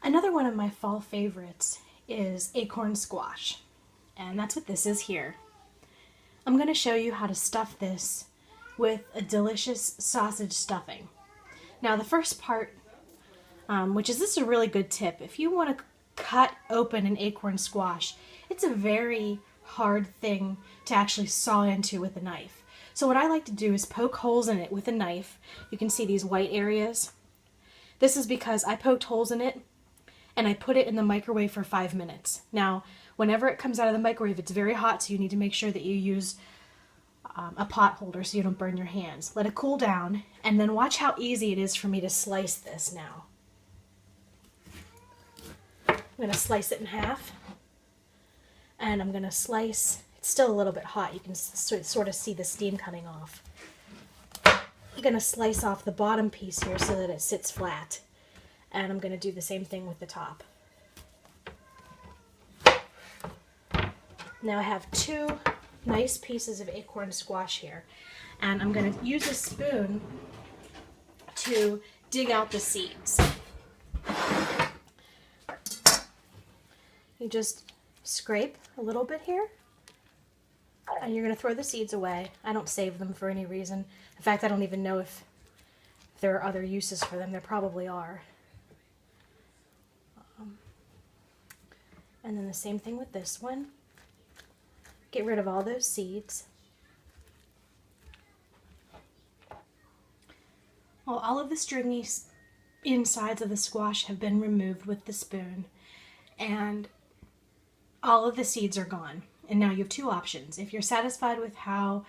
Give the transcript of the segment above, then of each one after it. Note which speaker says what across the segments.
Speaker 1: Another one of my fall favorites is acorn squash, and that's what this is here. I'm going to show you how to stuff this with a delicious sausage stuffing. Now the first part, this is a really good tip. If you want to cut open an acorn squash, it's a very hard thing to actually saw into with a knife. So what I like to do is poke holes in it with a knife. You can see these white areas. This is because I poked holes in it and I put it in the microwave for 5 minutes. Now, whenever it comes out of the microwave, it's very hot, so you need to make sure that you use a pot holder so you don't burn your hands. Let it cool down, and then watch how easy it is for me to slice this now. I'm going to slice it in half, and I'm going to slice, it's still a little bit hot, you can sort of see the steam coming off. I'm going to slice off the bottom piece here so that it sits flat. And I'm going to do the same thing with the top. Now I have 2 nice pieces of acorn squash here. And I'm going to use a spoon to dig out the seeds. You just scrape a little bit here. And you're going to throw the seeds away. I don't save them for any reason. In fact, I don't even know if there are other uses for them. There probably are. And then the same thing with this one. Get rid of all those seeds. Well, all of the stringy insides of the squash have been removed with the spoon, and all of the seeds are gone. And now you have 2 options. If you're satisfied with how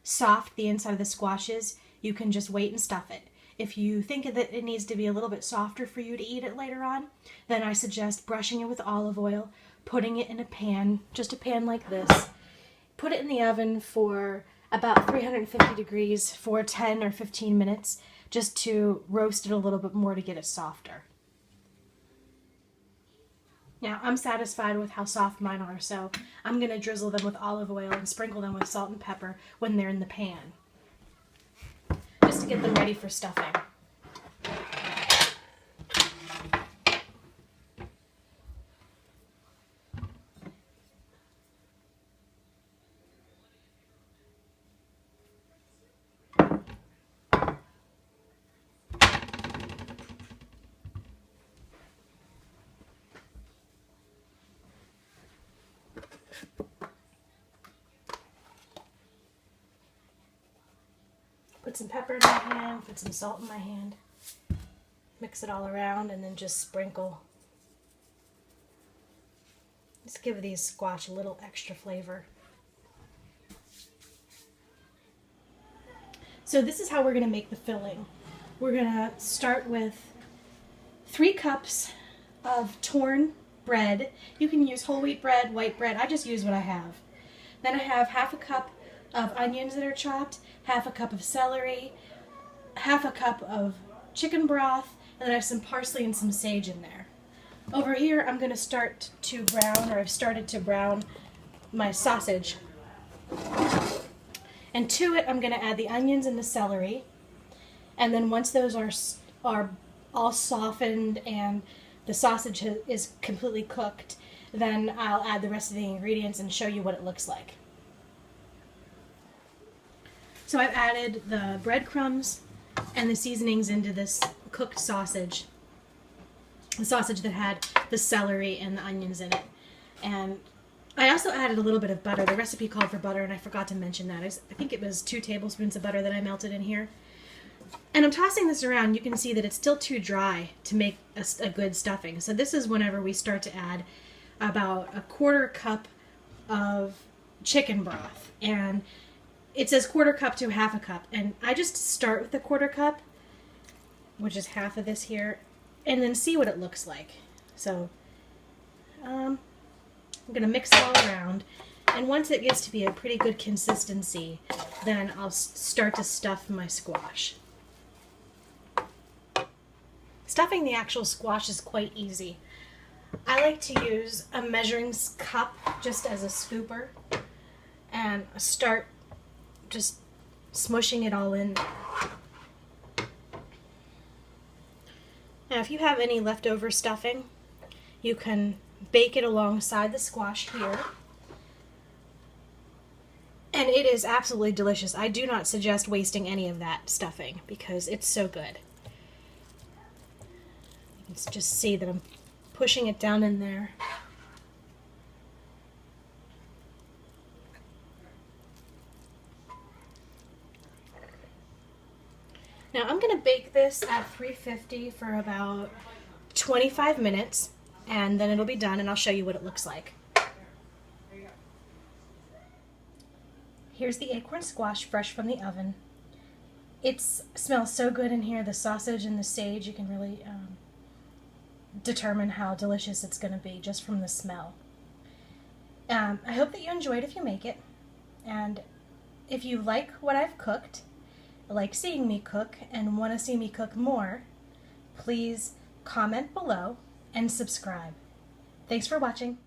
Speaker 1: soft the inside of the squash is, you can just wait and stuff it. If you think that it needs to be a little bit softer for you to eat it later on, then I suggest brushing it with olive oil, putting it in a pan, just a pan like this. Put it in the oven for about 350 degrees for 10 or 15 minutes, just to roast it a little bit more to get it softer. Now, I'm satisfied with how soft mine are, so I'm going to drizzle them with olive oil and sprinkle them with salt and pepper when they're in the pan, just to get them ready for stuffing. Put some pepper in my hand, put some salt in my hand, mix it all around, and then just sprinkle. Just give these squash a little extra flavor. So this is how we're going to make the filling. We're going to start with 3 cups of torn bread. You can use whole wheat bread, white bread. I just use what I have. Then I have half a cup of onions that are chopped, half a cup of celery, half a cup of chicken broth, and then I have some parsley and some sage in there. Over here I'm going to start to brown, or I've started to brown my sausage. And to it I'm going to add the onions and the celery. And then once those are all softened and the sausage is completely cooked, then I'll add the rest of the ingredients and show you what it looks like. So I've added the breadcrumbs and the seasonings into this cooked sausage. The sausage that had the celery and the onions in it. And I also added a little bit of butter. The recipe called for butter, and I forgot to mention that. I think it was 2 tablespoons of butter that I melted in here. And I'm tossing this around. You can see that it's still too dry to make a good stuffing. So this is whenever we start to add about a 1/4 cup of chicken broth. And it says 1/4 cup to 1/2 cup. And I just start with the 1/4 cup, which is half of this here, and then see what it looks like. So I'm going to mix it all around. And once it gets to be a pretty good consistency, then I'll start to stuff my squash. Stuffing the actual squash is quite easy. I like to use a measuring cup just as a scooper and start just smushing it all in. Now if you have any leftover stuffing, You can bake it alongside the squash here. And it is absolutely delicious. I do not suggest wasting any of that stuffing because it's so good. You can just see that I'm pushing it down in there. Now I'm going to bake this at 350 for about 25 minutes, and then it'll be done, and I'll show you what it looks like. Here's the acorn squash fresh from the oven. It smells so good in here. The sausage and the sage, you can really determine how delicious it's going to be just from the smell. I hope that you enjoyed if you make it, and if you like what I've cooked, like seeing me cook, and want to see me cook more, please comment below and subscribe. Thanks for watching.